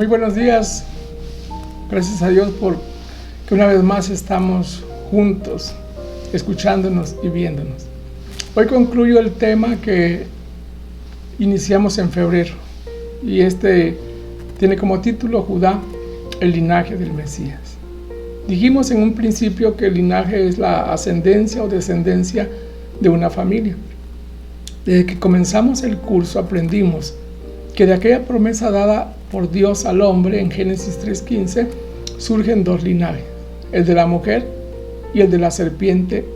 Muy buenos días. Gracias a Dios por que una vez más estamos juntos, escuchándonos y viéndonos. Hoy concluyo el tema que iniciamos en febrero y este tiene como título Judá, el linaje del Mesías. Dijimos en un principio que el linaje es la ascendencia o descendencia de una familia. Desde que comenzamos el curso aprendimos que de aquella promesa dada por Dios al hombre en Génesis 3:15 surgen dos linajes, el de la mujer y el de la serpiente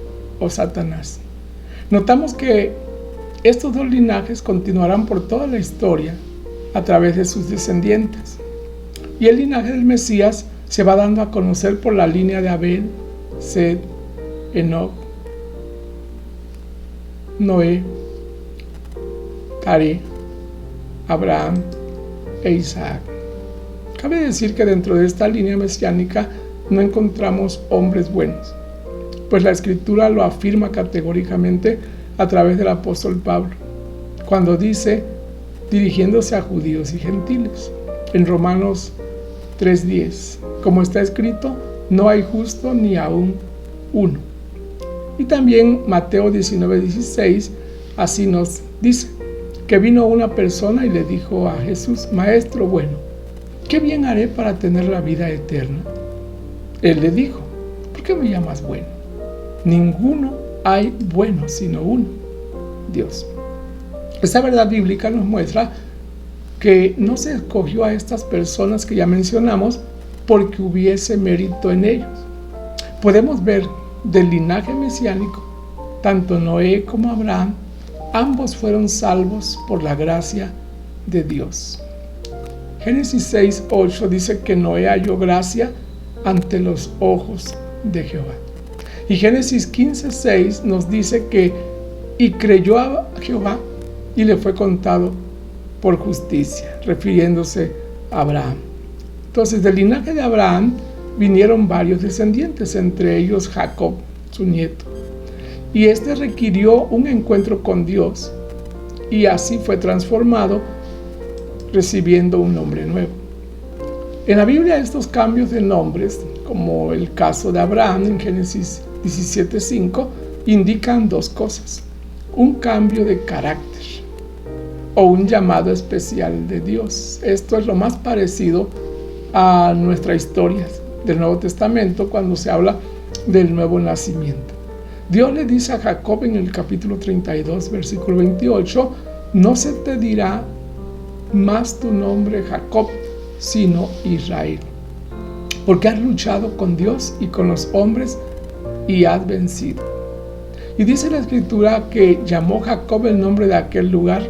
o Satanás. Notamos que estos dos linajes continuarán por toda la historia a través de sus descendientes. Y el linaje del Mesías se va dando a conocer por la línea de Abel, Sed, Enoc, Noé, Taré, Abraham e Isaac. Cabe decir que dentro de esta línea mesiánica no encontramos hombres buenos, pues la Escritura lo afirma categóricamente a través del apóstol Pablo, cuando dice, dirigiéndose a judíos y gentiles, en Romanos 3:10, como está escrito, no hay justo ni aún uno. Y también Mateo 19:16, así nos dice, que vino una persona y le dijo a Jesús, Maestro bueno, ¿qué bien haré para tener la vida eterna? Él le dijo, ¿por qué me llamas bueno? Ninguno hay bueno sino uno, Dios. Esta verdad bíblica nos muestra que no se escogió a estas personas que ya mencionamos porque hubiese mérito en ellos. Podemos ver del linaje mesiánico, tanto Noé como Abraham, ambos fueron salvos por la gracia de Dios. Génesis 6:8 dice que Noé halló gracia ante los ojos de Jehová. Y Génesis 15:6 nos dice que y creyó a Jehová y le fue contado por justicia, refiriéndose a Abraham. Entonces, del linaje de Abraham vinieron varios descendientes, entre ellos Jacob, su nieto. Y este requirió un encuentro con Dios y así fue transformado, recibiendo un nombre nuevo. En la Biblia estos cambios de nombres, como el caso de Abraham en Génesis 17:5, indican dos cosas: un cambio de carácter o un llamado especial de Dios. Esto es lo más parecido a nuestra historia del Nuevo Testamento cuando se habla del nuevo nacimiento. Dios le dice a Jacob en el capítulo 32, versículo 28, no se te dirá más tu nombre Jacob, sino Israel, porque has luchado con Dios y con los hombres y has vencido. Y dice la Escritura que llamó Jacob el nombre de aquel lugar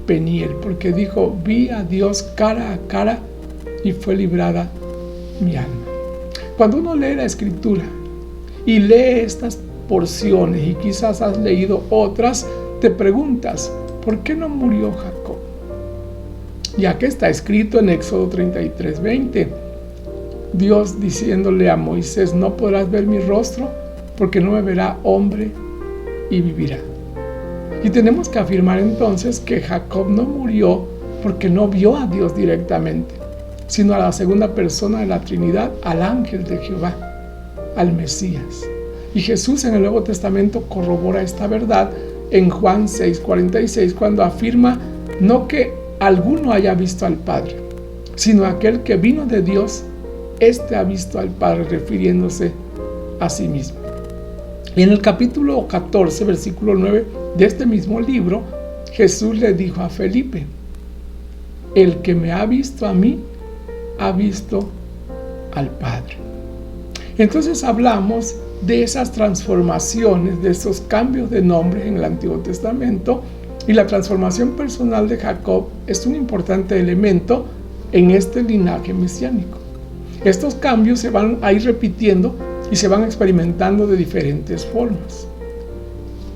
Peniel, porque dijo, vi a Dios cara a cara y fue librada mi alma. Cuando uno lee la Escritura y lee estas porciones y quizás has leído otras, te preguntas, ¿por qué no murió Jacob? Ya que está escrito en Éxodo 33:20, Dios diciéndole a Moisés, no podrás ver mi rostro porque no me verá hombre y vivirá. Y tenemos que afirmar entonces que Jacob no murió porque no vio a Dios directamente, sino a la segunda persona de la Trinidad, al ángel de Jehová, al Mesías. Y Jesús en el Nuevo Testamento corrobora esta verdad en Juan 6:46, cuando afirma no que alguno haya visto al Padre, sino aquel que vino de Dios, éste ha visto al Padre, refiriéndose a sí mismo. Y en el capítulo 14, versículo 9 de este mismo libro, Jesús le dijo a Felipe, el que me ha visto a mí, ha visto al Padre. Entonces hablamos de esas transformaciones, de esos cambios de nombre en el Antiguo Testamento, y la transformación personal de Jacob es un importante elemento en este linaje mesiánico. Estos cambios se van a ir repitiendo y se van experimentando de diferentes formas,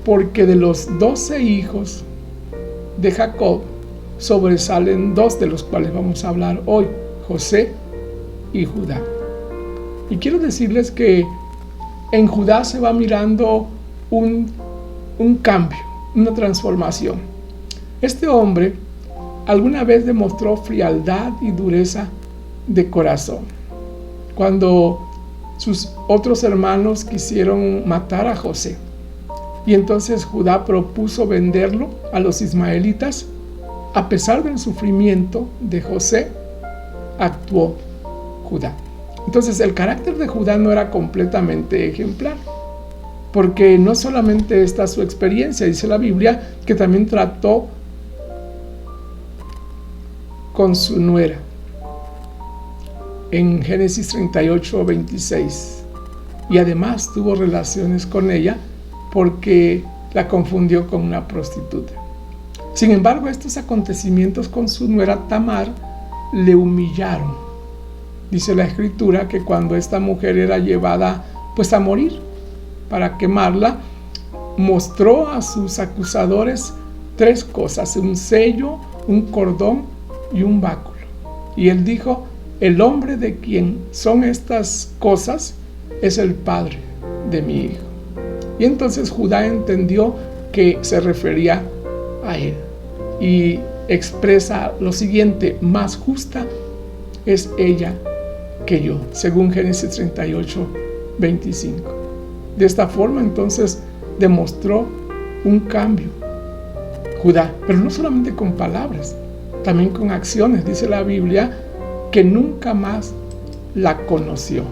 porque de los 12 hijos de Jacob sobresalen dos de los cuales vamos a hablar hoy, José y Judá. Y quiero decirles que en Judá se va mirando un cambio, una transformación. Este hombre alguna vez demostró frialdad y dureza de corazón. Cuando sus otros hermanos quisieron matar a José, y entonces Judá propuso venderlo a los ismaelitas, a pesar del sufrimiento de José, actuó Judá. Entonces el carácter de Judá no era completamente ejemplar, porque no solamente está su experiencia, dice la Biblia, que también trató con su nuera, en Génesis 38, 26, y además tuvo relaciones con ella porque la confundió con una prostituta. Sin embargo, estos acontecimientos con su nuera Tamar le humillaron. Dice la Escritura que cuando esta mujer era llevada pues a morir para quemarla, mostró a sus acusadores 3 cosas: un sello, un cordón y un báculo. Y él dijo: el hombre de quien son estas cosas es el padre de mi hijo. Y entonces Judá entendió que se refería a él y expresa lo siguiente: más justa es ella que yo, según Génesis 38, 25. De esta forma entonces demostró un cambio Judá, pero no solamente con palabras, también con acciones. Dice la Biblia que nunca más la conoció,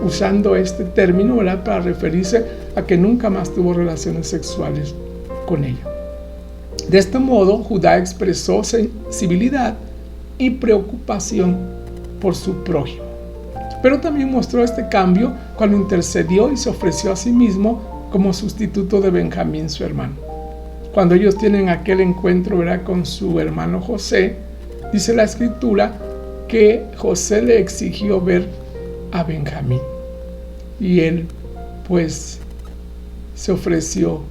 usando este término, ¿verdad?, para referirse a que nunca más tuvo relaciones sexuales con ella. De este modo, Judá expresó sensibilidad y preocupación por su prójimo, pero también mostró este cambio cuando intercedió y se ofreció a sí mismo como sustituto de Benjamín, su hermano. Cuando ellos tienen aquel encuentro, ¿verdad?, con su hermano José, dice la Escritura que José le exigió ver a Benjamín y él pues se ofreció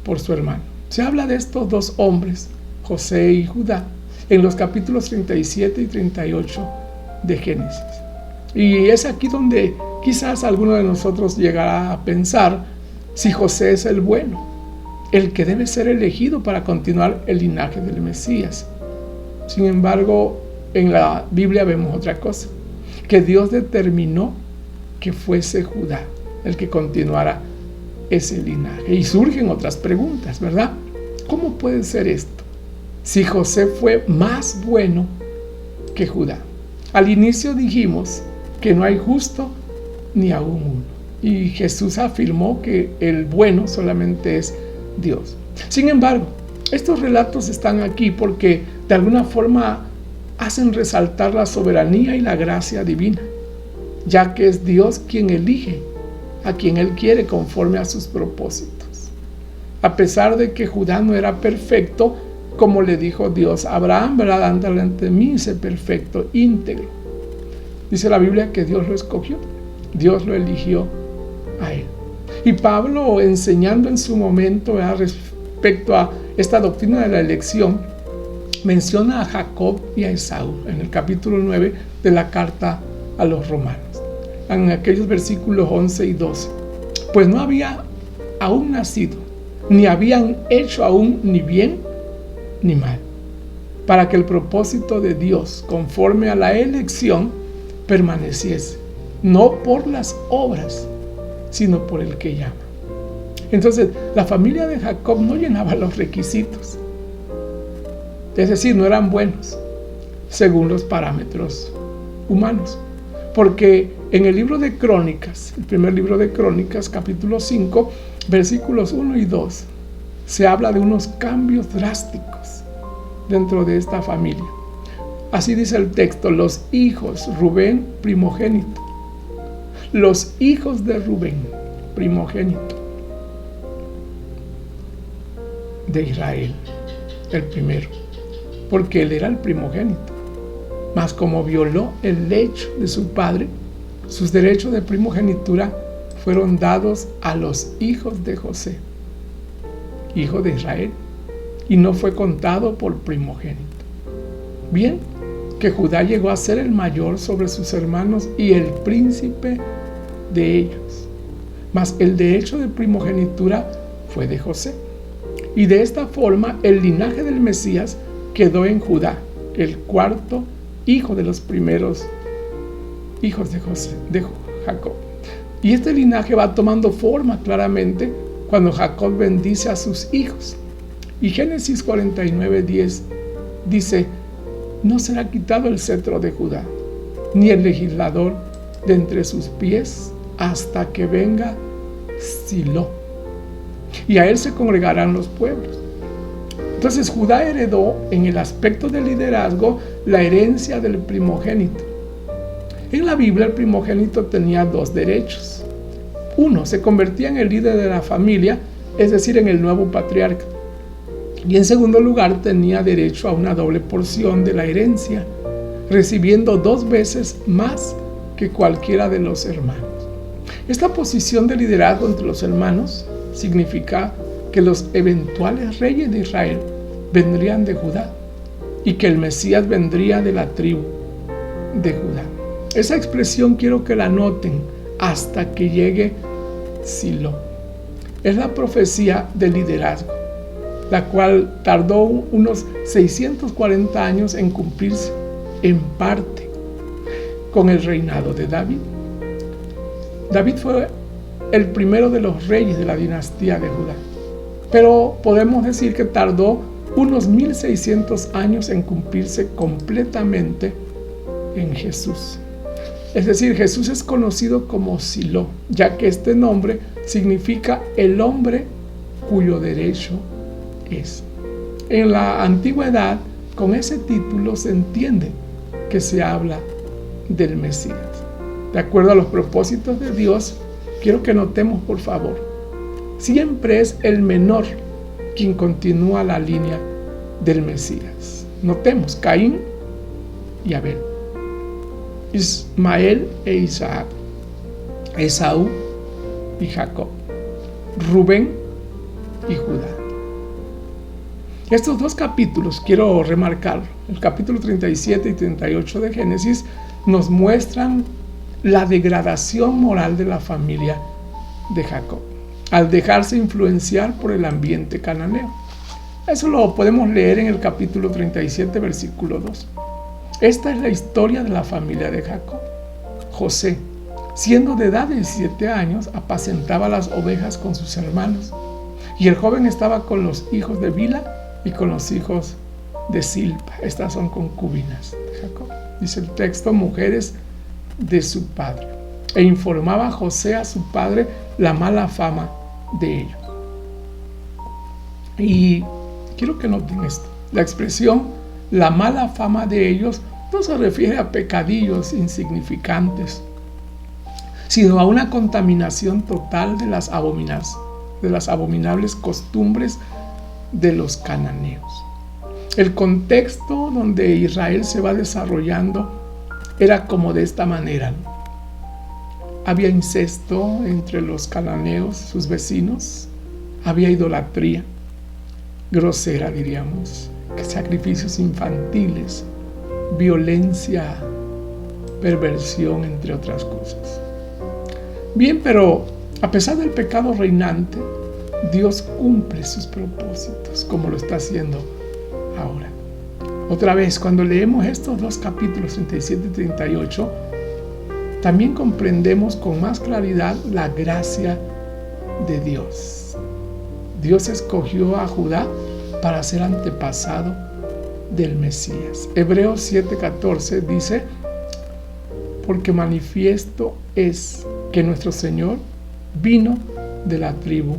por su hermano. Se habla de estos 2 hombres, José y Judá, en los capítulos 37 y 38 de Génesis. Y es aquí donde quizás alguno de nosotros llegará a pensar si José es el bueno, el que debe ser elegido para continuar el linaje del Mesías. Sin embargo, en la Biblia vemos otra cosa, que Dios determinó que fuese Judá el que continuara ese linaje. Y surgen otras preguntas, ¿verdad? ¿Cómo puede ser esto? Si José fue más bueno que Judá. Al inicio dijimos que no hay justo ni aún uno. Y Jesús afirmó que el bueno solamente es Dios. Sin embargo, estos relatos están aquí porque de alguna forma hacen resaltar la soberanía y la gracia divina, ya que es Dios quien elige a quien Él quiere conforme a sus propósitos. A pesar de que Judá no era perfecto, como le dijo Dios a Abraham, ¿verdad?, ándale ante mí, sé perfecto, íntegro. Dice la Biblia que Dios lo escogió, Dios lo eligió a él. Y Pablo, enseñando en su momento, ¿verdad?, respecto a esta doctrina de la elección, menciona a Jacob y a Esaú en el capítulo 9 de la carta a los romanos, en aquellos versículos 11 y 12. Pues no había aún nacido, ni habían hecho aún ni bien ni mal, para que el propósito de Dios, conforme a la elección, permaneciese, no por las obras, sino por el que llama. Entonces, la familia de Jacob no llenaba los requisitos, es decir, no eran buenos según los parámetros humanos, porque en el libro de Crónicas, el primer libro de Crónicas, capítulo 5, versículos 1 y 2, se habla de unos cambios drásticos dentro de esta familia. Así dice el texto: los hijos, Rubén, primogénito, los hijos de Rubén, primogénito de Israel, el primero, porque él era el primogénito. Mas como violó el lecho de su padre, sus derechos de primogenitura fueron dados a los hijos de José, hijo de Israel, y no fue contado por primogénito. Bien, que Judá llegó a ser el mayor sobre sus hermanos y el príncipe de ellos. Mas el derecho de primogenitura fue de José. Y de esta forma el linaje del Mesías quedó en Judá, el cuarto hijo de los primeros hijos de Jacob. Y este linaje va tomando forma claramente cuando Jacob bendice a sus hijos. Y Génesis 49:10 dice: no será quitado el cetro de Judá, ni el legislador de entre sus pies, hasta que venga Silo, y a él se congregarán los pueblos. Entonces Judá heredó en el aspecto del liderazgo la herencia del primogénito. En la Biblia el primogénito tenía dos derechos. Uno, se convertía en el líder de la familia, es decir, en el nuevo patriarca. Y en segundo lugar, tenía derecho a una doble porción de la herencia, recibiendo 2 veces más que cualquiera de los hermanos. Esta posición de liderazgo entre los hermanos significa que los eventuales reyes de Israel vendrían de Judá y que el Mesías vendría de la tribu de Judá. Esa expresión quiero que la noten: hasta que llegue Silo. Es la profecía del liderazgo, la cual tardó unos 640 años en cumplirse, en parte con el reinado de David. David fue el primero de los reyes de la dinastía de Judá, pero podemos decir que tardó unos 1600 años en cumplirse completamente en Jesús. Es decir, Jesús es conocido como Silo, ya que este nombre significa el hombre cuyo derecho es. En la antigüedad, con ese título se entiende que se habla del Mesías. De acuerdo a los propósitos de Dios, quiero que notemos, por favor, siempre es el menor quien continúa la línea del Mesías. Notemos: Caín y Abel, Ismael e Isaac, Esaú y Jacob, Rubén y Judá. Estos 2 capítulos, quiero remarcar, el capítulo 37 y 38 de Génesis, nos muestran la degradación moral de la familia de Jacob al dejarse influenciar por el ambiente cananeo. Eso lo podemos leer en el capítulo 37, versículo 2. Esta es la historia de la familia de Jacob. José, siendo de edad de 17 años, apacentaba las ovejas con sus hermanos, y el joven estaba con los hijos de Bila y con los hijos de Silpa. Estas son concubinas de Jacob. Dice el texto: mujeres de su padre. E informaba José a su padre la mala fama de ellos. Y quiero que noten esto: la expresión la mala fama de ellos no se refiere a pecadillos insignificantes, sino a una contaminación total de las abominables costumbres de los cananeos. El contexto donde Israel se va desarrollando era como de esta manera. Había incesto entre los cananeos, sus vecinos. Había idolatría grosera, diríamos, sacrificios infantiles, violencia, perversión, entre otras cosas. Bien, pero a pesar del pecado reinante, Dios cumple sus propósitos, como lo está haciendo ahora. Otra vez, cuando leemos estos 2 capítulos 37 y 38, también comprendemos con más claridad la gracia de Dios. Dios escogió a Judá para ser antepasado del Mesías. Hebreos 7:14 dice: porque manifiesto es que nuestro Señor vino de la tribu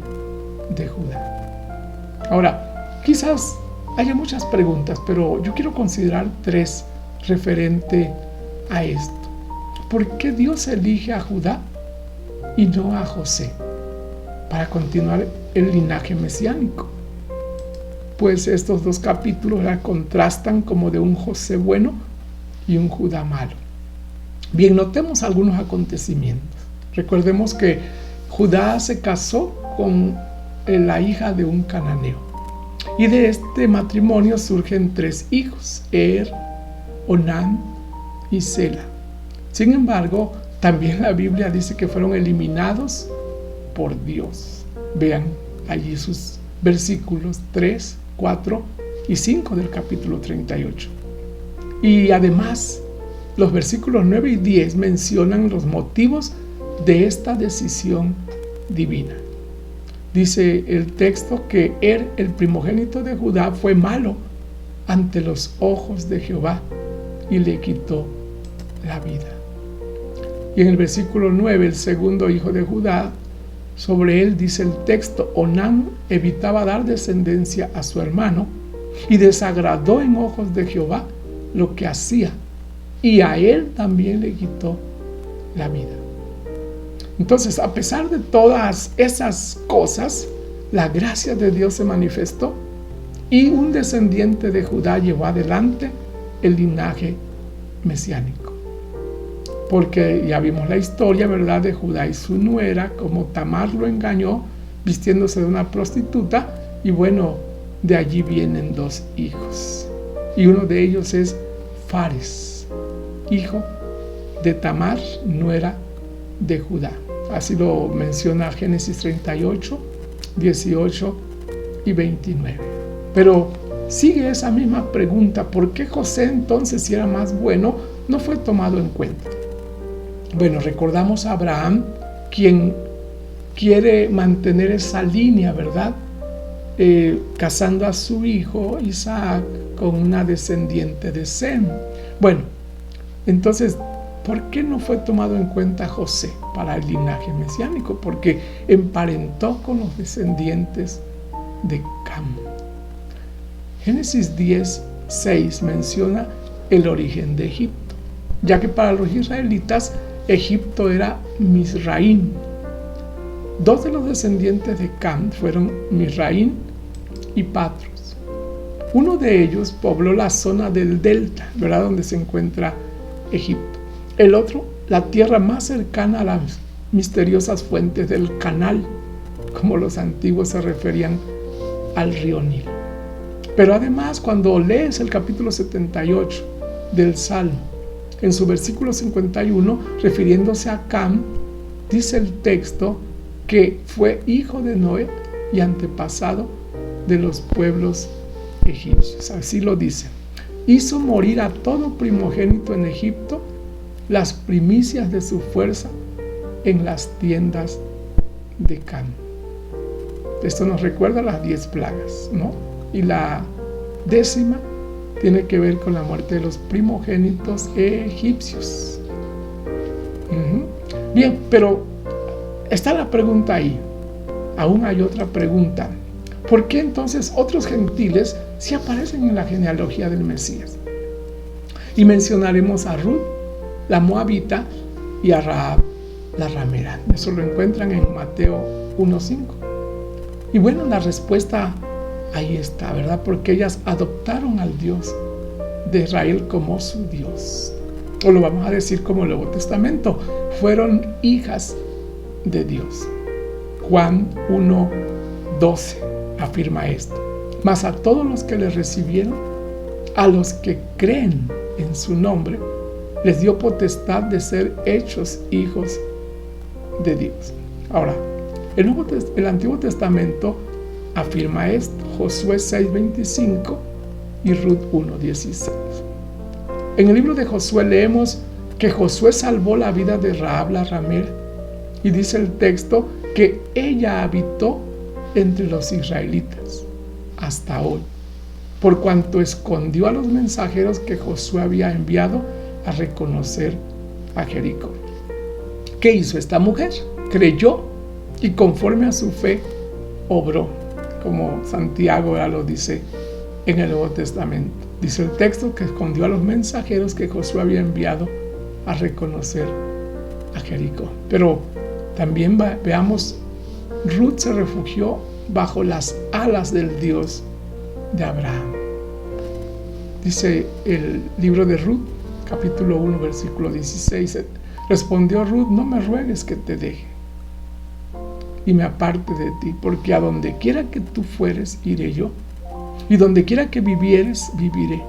de Judá. Ahora, quizás haya muchas preguntas, pero yo quiero considerar 3 referente a esto. ¿Por qué Dios elige a Judá y no a José para continuar el linaje mesiánico? Pues estos 2 capítulos la contrastan como de un José bueno y un Judá malo. Bien, notemos algunos acontecimientos. Recordemos que Judá se casó con la hija de un cananeo, y de este matrimonio surgen 3 hijos: Er, Onán y Sela. Sin embargo, también la Biblia dice que fueron eliminados por Dios. Vean allí sus versículos 3, 4 y 5 del capítulo 38. Y además, los versículos 9 y 10 mencionan los motivos de esta decisión divina. Dice el texto que el primogénito de Judá, fue malo ante los ojos de Jehová y le quitó la vida. Y en el versículo 9, el segundo hijo de Judá, sobre él dice el texto: Onán evitaba dar descendencia a su hermano y desagradó en ojos de Jehová lo que hacía, y a él también le quitó la vida. Entonces, a pesar de todas esas cosas, la gracia de Dios se manifestó y un descendiente de Judá llevó adelante el linaje mesiánico. Porque ya vimos la historia, ¿verdad?, de Judá y su nuera, como Tamar lo engañó vistiéndose de una prostituta, y bueno, de allí vienen 2 hijos. Y uno de ellos es Fares, hijo de Tamar, nuera de Judá. Así lo menciona Génesis 38, 18 y 29. Pero sigue esa misma pregunta: ¿por qué José entonces, si era más bueno, no fue tomado en cuenta? Bueno, recordamos a Abraham, quien quiere mantener esa línea, ¿verdad? Casando a su hijo Isaac con una descendiente de Sem. Bueno, entonces, ¿por qué no fue tomado en cuenta José para el linaje mesiánico? Porque emparentó con los descendientes de Cam. Génesis 10:6 menciona el origen de Egipto, ya que para los israelitas Egipto era Misraim. 2 de los descendientes de Cam fueron Misraim y Patros. Uno de ellos pobló la zona del delta, ¿verdad?, donde se encuentra Egipto. El otro, la tierra más cercana a las misteriosas fuentes del Canal, como los antiguos se referían al río Nilo. Pero además, cuando lees el capítulo 78 del Salmo, en su versículo 51, refiriéndose a Cam, dice el texto que fue hijo de Noé y antepasado de los pueblos egipcios. Así lo dice: hizo morir a todo primogénito en Egipto, las primicias de su fuerza en las tiendas de Cam. Esto nos recuerda las 10 plagas, ¿no? Y la 10ª tiene que ver con la muerte de los primogénitos egipcios. Bien, pero está la pregunta ahí. Aún hay otra pregunta: ¿por qué entonces otros gentiles sí aparecen en la genealogía del Mesías? Y mencionaremos a Ruth, la moabita, y a Rahab, la ramera. Eso lo encuentran en Mateo 1:5. Y bueno, la respuesta ahí está, ¿verdad? Porque ellas adoptaron al Dios de Israel como su Dios. O lo vamos a decir como el Nuevo Testamento: fueron hijas de Dios. Juan 1:12 afirma esto: mas a todos los que le recibieron, a los que creen en su nombre, les dio potestad de ser hechos hijos de Dios. Ahora, el Antiguo Testamento afirma esto: Josué 6:25 y Ruth 1:16. En el libro de Josué leemos que Josué salvó la vida de Rahab la ramera, y dice el texto que ella habitó entre los israelitas hasta hoy, por cuanto escondió a los mensajeros que Josué había enviado a reconocer a Jericó. ¿Qué hizo esta mujer? Creyó y conforme a su fe obró, como Santiago ahora lo dice en el Nuevo Testamento. Dice el texto que escondió a los mensajeros que Josué había enviado a reconocer a Jericó. Pero también veamos, Ruth se refugió bajo las alas del Dios de Abraham. Dice el libro de Ruth, capítulo 1, versículo 16: respondió Ruth: no me ruegues que te deje y me aparte de ti, porque a donde quiera que tú fueres, iré yo, y donde quiera que vivieres, viviré.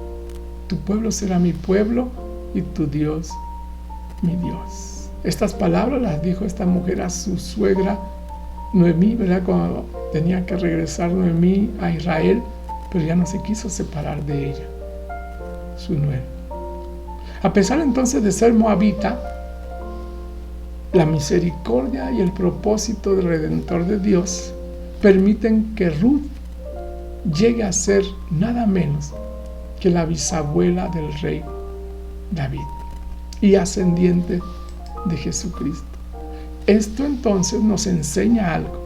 Tu pueblo será mi pueblo y tu Dios mi Dios. Estas palabras las dijo esta mujer a su suegra Noemí, ¿verdad?, cuando tenía que regresar Noemí a Israel, pero ya no se quiso separar de ella, su nuera. A pesar entonces de ser moabita, la misericordia y el propósito del Redentor de Dios permiten que Ruth llegue a ser nada menos que la bisabuela del rey David y ascendiente de Jesucristo. Esto entonces nos enseña algo.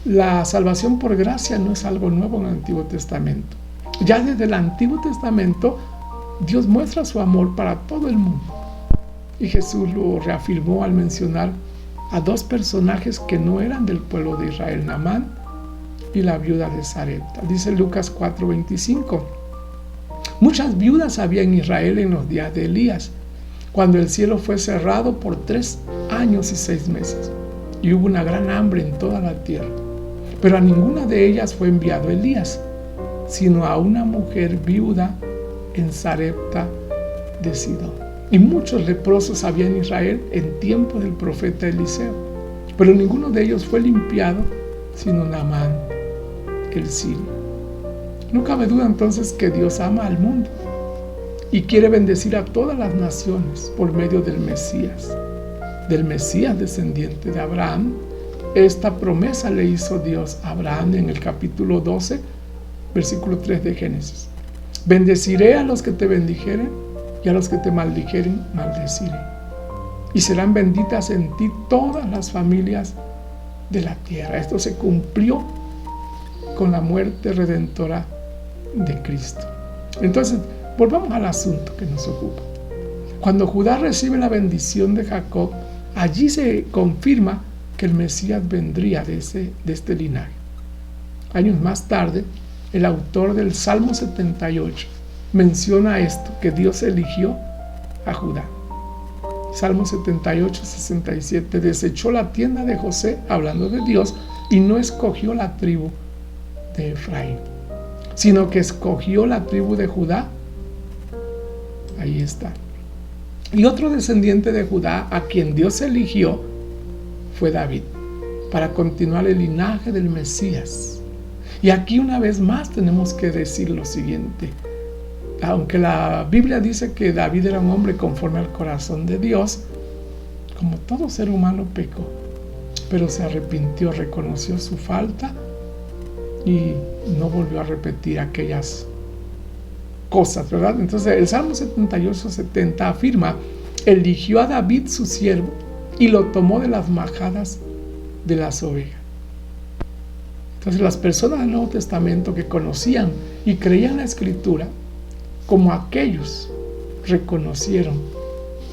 La salvación por gracia no es algo nuevo en el Antiguo Testamento. Ya desde el Antiguo Testamento, Dios muestra su amor para todo el mundo. Y Jesús lo reafirmó al mencionar a dos personajes que no eran del pueblo de Israel, Naamán y la viuda de Sarepta. Dice Lucas 4:25. Muchas viudas había en Israel en los días de Elías, cuando el cielo fue cerrado por 3 años y 6 meses, y hubo una gran hambre en toda la tierra. Pero a ninguna de ellas fue enviado Elías, sino a una mujer viuda en Sarepta de Sidón. Y muchos leprosos había en Israel en tiempo del profeta Eliseo, pero ninguno de ellos fue limpiado, sino Naamán, el sirio. No cabe duda entonces que Dios ama al mundo y quiere bendecir a todas las naciones por medio del Mesías descendiente de Abraham. Esta promesa le hizo Dios a Abraham en el capítulo 12, versículo 3 de Génesis. Bendeciré a los que te bendijeren y a los que te maldijeren maldeciré. Y serán benditas en ti todas las familias de la tierra. Esto se cumplió con la muerte redentora de Cristo. Entonces, volvamos al asunto que nos ocupa. Cuando Judá recibe la bendición de Jacob, allí se confirma que el Mesías vendría de este linaje. Años más tarde, el autor del Salmo 78 menciona esto, que Dios eligió a Judá. Salmo 78, 67. Desechó la tienda de José, hablando de Dios, y no escogió la tribu de Efraín, sino que escogió la tribu de Judá. Ahí está. Y otro descendiente de Judá a quien Dios eligió fue David, para continuar el linaje del Mesías. Y aquí una vez más tenemos que decir lo siguiente. Aunque la Biblia dice que David era un hombre conforme al corazón de Dios, como todo ser humano pecó, pero se arrepintió, reconoció su falta y no volvió a repetir aquellas cosas, ¿verdad? Entonces el Salmo 78:70 afirma: eligió a David su siervo y lo tomó de las majadas de las ovejas. Entonces las personas del Nuevo Testamento que conocían y creían la Escritura, como aquellos, reconocieron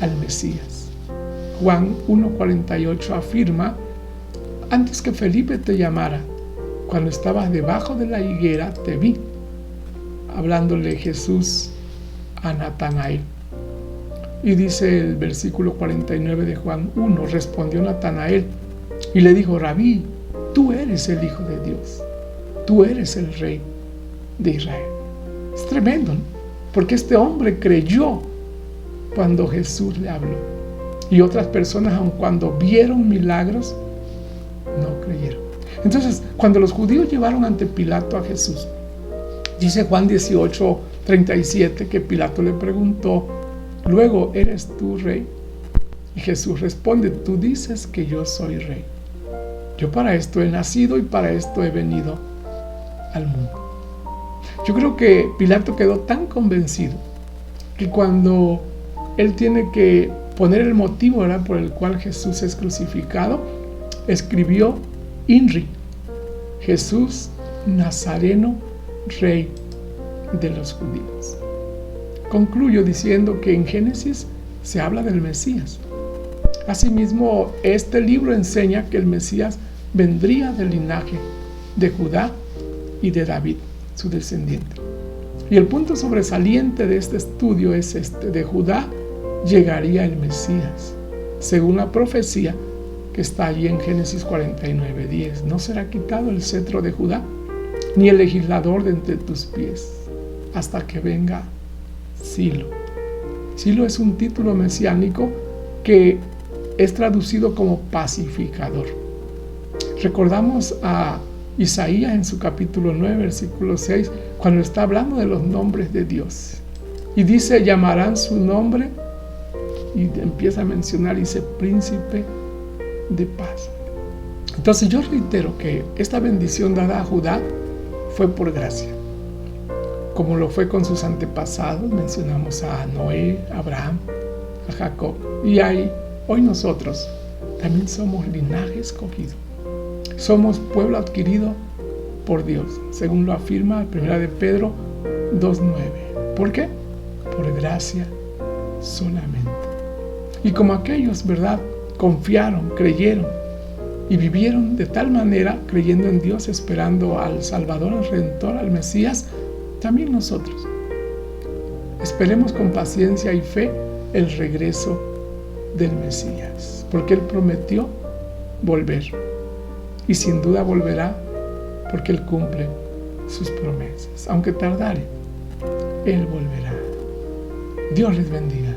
al Mesías. Juan 1:48 afirma: antes que Felipe te llamara, cuando estabas debajo de la higuera, te vi. Hablándole Jesús a Natanael. Y dice el versículo 49 de Juan 1, respondió Natanael y le dijo: Rabí, tú eres el Hijo de Dios, tú eres el Rey de Israel. Es tremendo, ¿no? Porque este hombre creyó cuando Jesús le habló. Y otras personas, aun cuando vieron milagros, no creyeron. Entonces, cuando los judíos llevaron ante Pilato a Jesús, dice Juan 18:37 que Pilato le preguntó: luego, ¿eres tú rey? Y Jesús responde: tú dices que yo soy rey. Yo para esto he nacido y para esto he venido al mundo. Yo creo que Pilato quedó tan convencido que cuando él tiene que poner el motivo, ¿verdad?, por el cual Jesús es crucificado, escribió INRI, Jesús Nazareno, Rey de los judíos. Concluyo diciendo que en Génesis se habla del Mesías. Asimismo, este libro enseña que el Mesías vendría del linaje de Judá y de David, su descendiente. Y el punto sobresaliente de este estudio es este: de Judá llegaría el Mesías, según la profecía que está allí en Génesis 49:10. No será quitado el cetro de Judá, ni el legislador de entre tus pies, hasta que venga Silo. Silo es un título mesiánico que es traducido como pacificador. Recordamos a Isaías en su capítulo 9, versículo 6, cuando está hablando de los nombres de Dios. Y dice, llamarán su nombre, y empieza a mencionar, dice, príncipe de paz. Entonces yo reitero que esta bendición dada a Judá fue por gracia, como lo fue con sus antepasados. Mencionamos a Noé, a Abraham, a Jacob, y hoy nosotros también somos linaje escogido, somos pueblo adquirido por Dios, según lo afirma 1 de Pedro 2:9. ¿Por qué? Por gracia solamente. Y como aquellos, ¿verdad?, confiaron, creyeron y vivieron de tal manera, creyendo en Dios, esperando al Salvador, al Redentor, al Mesías, también nosotros esperemos con paciencia y fe el regreso del Mesías, porque Él prometió volver, y sin duda volverá, porque Él cumple sus promesas. Aunque tardare, Él volverá. Dios les bendiga.